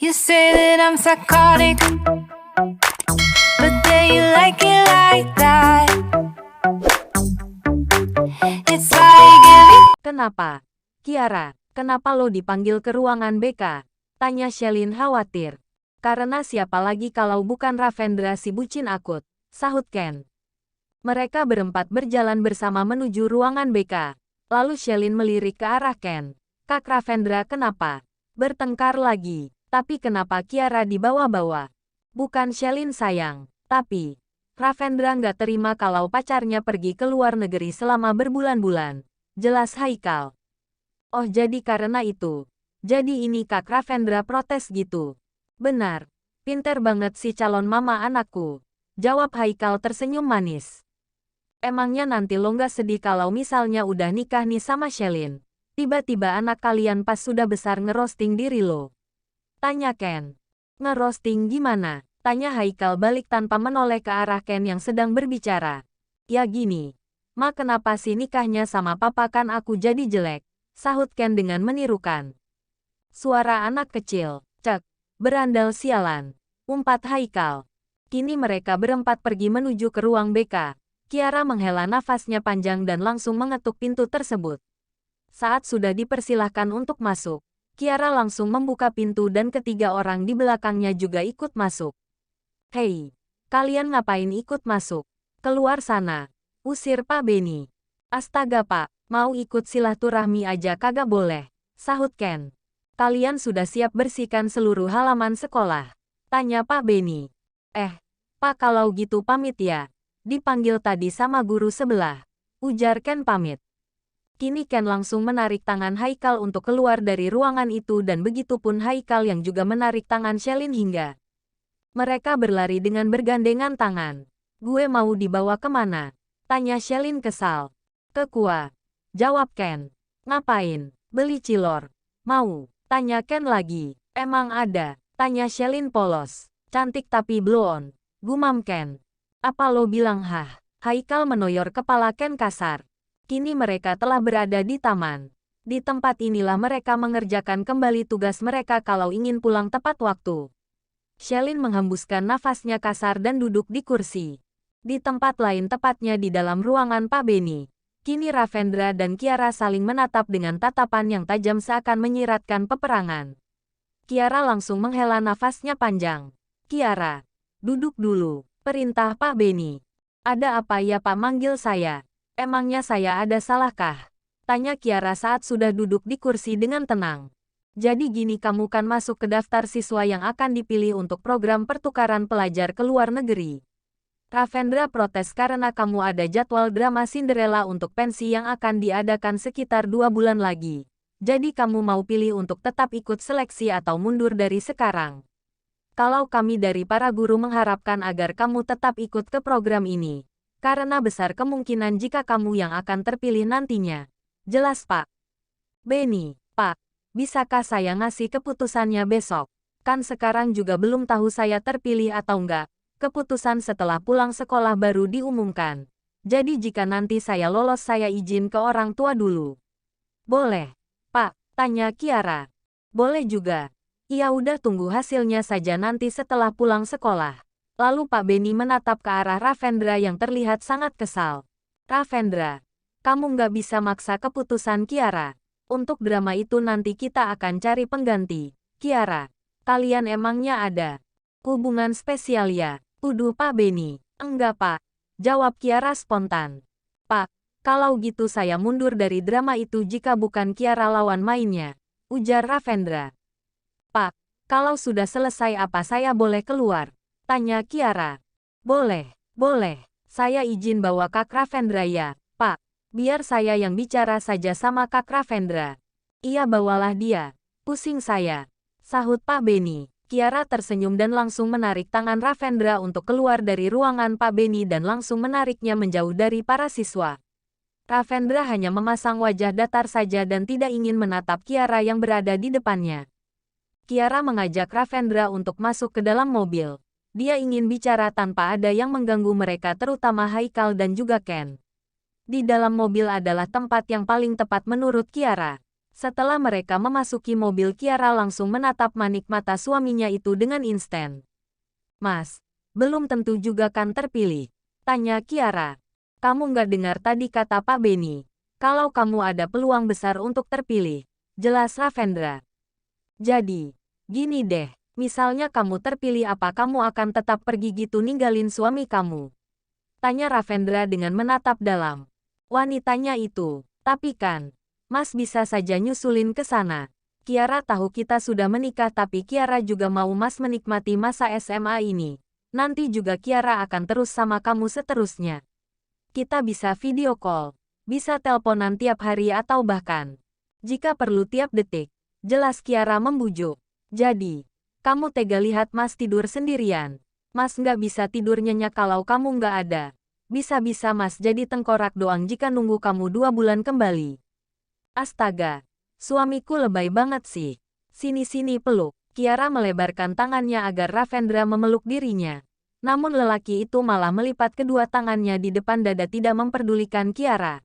You say that I'm psychotic, but then you like it like that. It's like every Kenapa? Kiara, kenapa lo dipanggil ke ruangan BK? Tanya Shelin khawatir. Karena siapa lagi kalau bukan Ravendra si bucin akut, sahut Ken. Mereka berempat berjalan bersama menuju ruangan BK. Lalu Shelin melirik ke arah Ken. Kak Ravendra kenapa? Bertengkar lagi. Tapi kenapa Kiara dibawa-bawa? Bukan Shelin sayang, tapi Ravendra nggak terima kalau pacarnya pergi ke luar negeri selama berbulan-bulan. Jelas Haikal. Oh jadi karena itu. Jadi ini Kak Ravendra protes gitu. Benar. Pinter banget si calon mama anakku. Jawab Haikal tersenyum manis. Emangnya nanti lo nggak sedih kalau misalnya udah nikah nih sama Shelin? Tiba-tiba anak kalian pas sudah besar ngerosting diri lo. Tanya Ken. Ngerosting gimana? Tanya Haikal balik tanpa menoleh ke arah Ken yang sedang berbicara. Ya gini. Ma kenapa sih nikahnya sama papa kan aku jadi jelek? Sahut Ken dengan menirukan. Suara anak kecil. Cek. Berandal sialan. Umpat Haikal. Kini mereka berempat pergi menuju ke ruang BK. Kiara menghela nafasnya panjang dan langsung mengetuk pintu tersebut. Saat sudah dipersilahkan untuk masuk, Kiara langsung membuka pintu dan ketiga orang di belakangnya juga ikut masuk. Hei, kalian ngapain ikut masuk? Keluar sana. Usir Pak Beni. Astaga Pak, mau ikut silaturahmi aja kagak boleh. Sahut Ken. Kalian sudah siap bersihkan seluruh halaman sekolah? Tanya Pak Beni. Pak kalau gitu pamit ya. Dipanggil tadi sama guru sebelah. Ujar Ken pamit. Kini Ken langsung menarik tangan Haikal untuk keluar dari ruangan itu dan begitupun Haikal yang juga menarik tangan Shelin hingga mereka berlari dengan bergandengan tangan. Gue mau dibawa kemana? Tanya Shelin kesal. Ke Kua. Jawab Ken. Ngapain? Beli cilor. Mau? Tanya Ken lagi. Emang ada? Tanya Shelin polos. Cantik tapi bloon. Gumam Ken. Apa lo bilang hah? Haikal menoyor kepala Ken kasar. Kini mereka telah berada di taman. Di tempat inilah mereka mengerjakan kembali tugas mereka kalau ingin pulang tepat waktu. Shelin menghembuskan nafasnya kasar dan duduk di kursi. Di tempat lain tepatnya di dalam ruangan Pak Beni. Kini Ravendra dan Kiara saling menatap dengan tatapan yang tajam seakan menyiratkan peperangan. Kiara langsung menghela nafasnya panjang. Kiara, duduk dulu. Perintah Pak Beni. Ada apa ya Pak manggil saya? Emangnya saya ada salahkah? Tanya Kiara saat sudah duduk di kursi dengan tenang. Jadi gini kamu kan masuk ke daftar siswa yang akan dipilih untuk program pertukaran pelajar ke luar negeri. Ravendra protes karena kamu ada jadwal drama Cinderella untuk pensi yang akan diadakan sekitar 2 bulan lagi. Jadi kamu mau pilih untuk tetap ikut seleksi atau mundur dari sekarang? Kalau kami dari para guru mengharapkan agar kamu tetap ikut ke program ini. Karena besar kemungkinan jika kamu yang akan terpilih nantinya. Jelas Pak. Beni, Pak, bisakah saya ngasih keputusannya besok? Kan sekarang juga belum tahu saya terpilih atau enggak. Keputusan setelah pulang sekolah baru diumumkan. Jadi jika nanti saya lolos saya izin ke orang tua dulu. Boleh, Pak, tanya Kiara. Boleh juga. Ya udah tunggu hasilnya saja nanti setelah pulang sekolah. Lalu Pak Beni menatap ke arah Ravendra yang terlihat sangat kesal. Ravendra, kamu nggak bisa maksa keputusan Kiara. Untuk drama itu nanti kita akan cari pengganti. Kiara, kalian emangnya ada hubungan spesial ya? Tuduh Pak Beni. Enggak Pak. Jawab Kiara spontan. Pak, kalau gitu saya mundur dari drama itu jika bukan Kiara lawan mainnya. Ujar Ravendra. Pak, kalau sudah selesai apa saya boleh keluar? Tanya Kiara. Boleh, boleh. Saya izin bawa Kak Ravendra ya, Pak. Biar saya yang bicara saja sama Kak Ravendra. Iya bawalah dia. Pusing saya. Sahut Pak Beni. Kiara tersenyum dan langsung menarik tangan Ravendra untuk keluar dari ruangan Pak Beni dan langsung menariknya menjauh dari para siswa. Ravendra hanya memasang wajah datar saja dan tidak ingin menatap Kiara yang berada di depannya. Kiara mengajak Ravendra untuk masuk ke dalam mobil. Dia ingin bicara tanpa ada yang mengganggu mereka terutama Haikal dan juga Ken. Di dalam mobil adalah tempat yang paling tepat menurut Kiara. Setelah mereka memasuki mobil, Kiara langsung menatap manik mata suaminya itu dengan instan. Mas, belum tentu juga kan terpilih, tanya Kiara. Kamu nggak dengar tadi kata Pak Benny, kalau kamu ada peluang besar untuk terpilih, jelas Ravendra. Jadi, gini deh, misalnya kamu terpilih, apa kamu akan tetap pergi gitu ninggalin suami kamu? Tanya Ravendra dengan menatap dalam. Wanitanya itu, tapi kan, Mas bisa saja nyusulin ke sana. Kiara tahu kita sudah menikah, tapi Kiara juga mau Mas menikmati masa SMA ini. Nanti juga Kiara akan terus sama kamu seterusnya. Kita bisa video call, bisa teleponan tiap hari atau bahkan, jika perlu tiap detik. Jelas Kiara membujuk. Jadi, kamu tega lihat Mas tidur sendirian. Mas nggak bisa tidur nyenyak kalau kamu nggak ada. Bisa-bisa Mas jadi tengkorak doang jika nunggu kamu 2 bulan kembali. Astaga, suamiku lebay banget sih. Sini-sini peluk. Kiara melebarkan tangannya agar Ravendra memeluk dirinya. Namun lelaki itu malah melipat kedua tangannya di depan dada, tidak memperdulikan Kiara.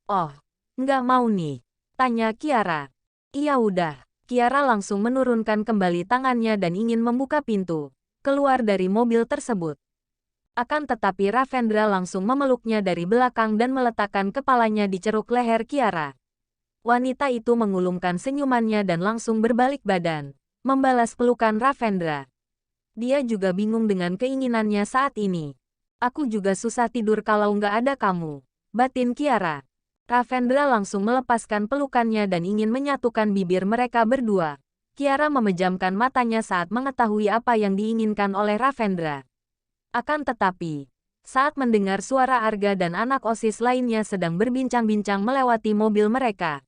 Oh, nggak mau nih? Tanya Kiara. Iya udah. Kiara langsung menurunkan kembali tangannya dan ingin membuka pintu keluar dari mobil tersebut. Akan tetapi Ravendra langsung memeluknya dari belakang dan meletakkan kepalanya di ceruk leher Kiara. Wanita itu mengulumkan senyumannya dan langsung berbalik badan, membalas pelukan Ravendra. Dia juga bingung dengan keinginannya saat ini. Aku juga susah tidur kalau nggak ada kamu, batin Kiara. Ravendra langsung melepaskan pelukannya dan ingin menyatukan bibir mereka berdua. Kiara memejamkan matanya saat mengetahui apa yang diinginkan oleh Ravendra. Akan tetapi, saat mendengar suara Arga dan anak OSIS lainnya sedang berbincang-bincang melewati mobil mereka,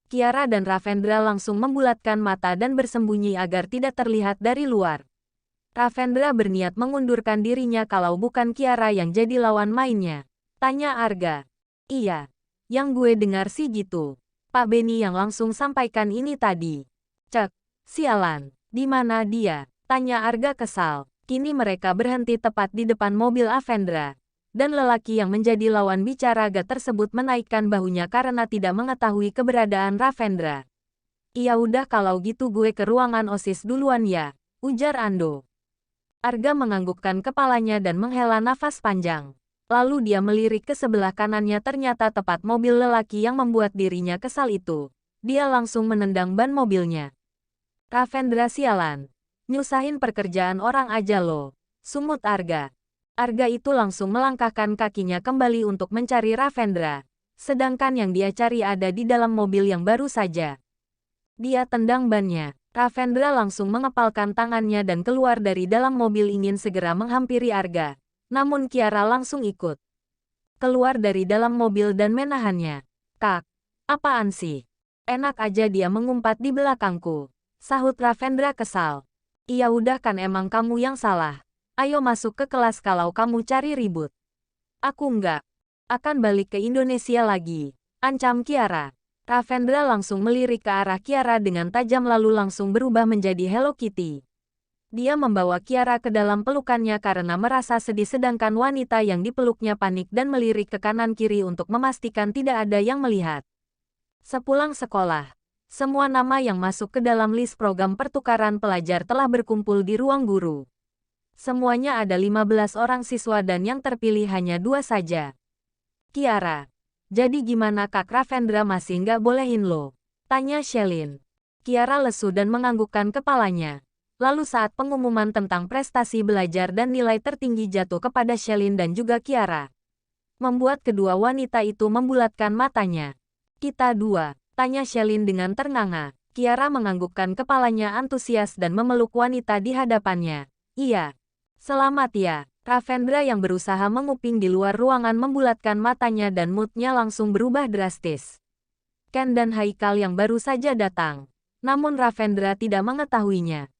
Kiara dan Ravendra langsung membulatkan mata dan bersembunyi agar tidak terlihat dari luar. Ravendra berniat mengundurkan dirinya kalau bukan Kiara yang jadi lawan mainnya. Tanya Arga. Iya, yang gue dengar sih gitu. Pak Benny yang langsung sampaikan ini tadi. Cek, sialan, di mana dia? Tanya Arga kesal. Kini mereka berhenti tepat di depan mobil Ravendra. Dan lelaki yang menjadi lawan bicara Arga tersebut menaikkan bahunya karena tidak mengetahui keberadaan Ravendra. Iya udah kalau gitu gue ke ruangan OSIS duluan ya, ujar Ando. Arga menganggukkan kepalanya dan menghela nafas panjang. Lalu dia melirik ke sebelah kanannya, ternyata tepat mobil lelaki yang membuat dirinya kesal itu. Dia langsung menendang ban mobilnya. Ravendra sialan. Nyusahin pekerjaan orang aja lo. Sumut Arga. Arga itu langsung melangkahkan kakinya kembali untuk mencari Ravendra. Sedangkan yang dia cari ada di dalam mobil yang baru saja. Dia tendang bannya. Ravendra langsung mengepalkan tangannya dan keluar dari dalam mobil ingin segera menghampiri Arga. Namun Kiara langsung ikut keluar dari dalam mobil dan menahannya. Kak, apaan sih? Enak aja dia mengumpat di belakangku, sahut Ravendra kesal. Iya udah kan emang kamu yang salah. Ayo masuk ke kelas kalau kamu cari ribut. Aku nggak akan balik ke Indonesia lagi, ancam Kiara. Ravendra langsung melirik ke arah Kiara dengan tajam lalu langsung berubah menjadi Hello Kitty. Dia membawa Kiara ke dalam pelukannya karena merasa sedih, sedangkan wanita yang dipeluknya panik dan melirik ke kanan kiri untuk memastikan tidak ada yang melihat. Sepulang sekolah, semua nama yang masuk ke dalam list program pertukaran pelajar telah berkumpul di ruang guru. Semuanya ada 15 orang siswa dan yang terpilih hanya 2 saja. Kiara, jadi gimana Kak? Ravendra masih nggak bolehin lo? Tanya Shelin. Kiara lesu dan menganggukkan kepalanya. Lalu saat pengumuman tentang prestasi belajar dan nilai tertinggi jatuh kepada Shelin dan juga Kiara, membuat kedua wanita itu membulatkan matanya. Kita dua? Tanya Shelin dengan ternganga. Kiara menganggukkan kepalanya antusias dan memeluk wanita di hadapannya. Iya. Selamat ya. Ravendra yang berusaha menguping di luar ruangan membulatkan matanya dan moodnya langsung berubah drastis. Ken dan Haikal yang baru saja datang. Namun Ravendra tidak mengetahuinya.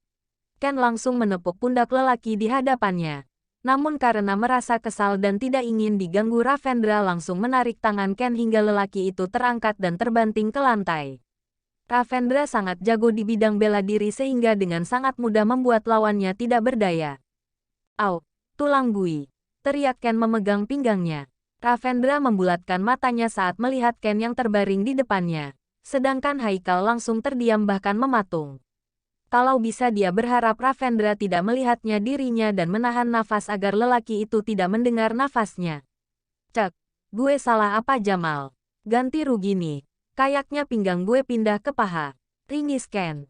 Ken langsung menepuk pundak lelaki di hadapannya. Namun karena merasa kesal dan tidak ingin diganggu, Ravendra langsung menarik tangan Ken hingga lelaki itu terangkat dan terbanting ke lantai. Ravendra sangat jago di bidang bela diri sehingga dengan sangat mudah membuat lawannya tidak berdaya. Au, tulang gui, teriak Ken memegang pinggangnya. Ravendra membulatkan matanya saat melihat Ken yang terbaring di depannya. Sedangkan Haikal langsung terdiam bahkan mematung. Kalau bisa dia berharap Ravendra tidak melihatnya dirinya dan menahan nafas agar lelaki itu tidak mendengar nafasnya. Cek, gue salah apa Jamal? Ganti rugi nih. Kayaknya pinggang gue pindah ke paha. Ringis Ken.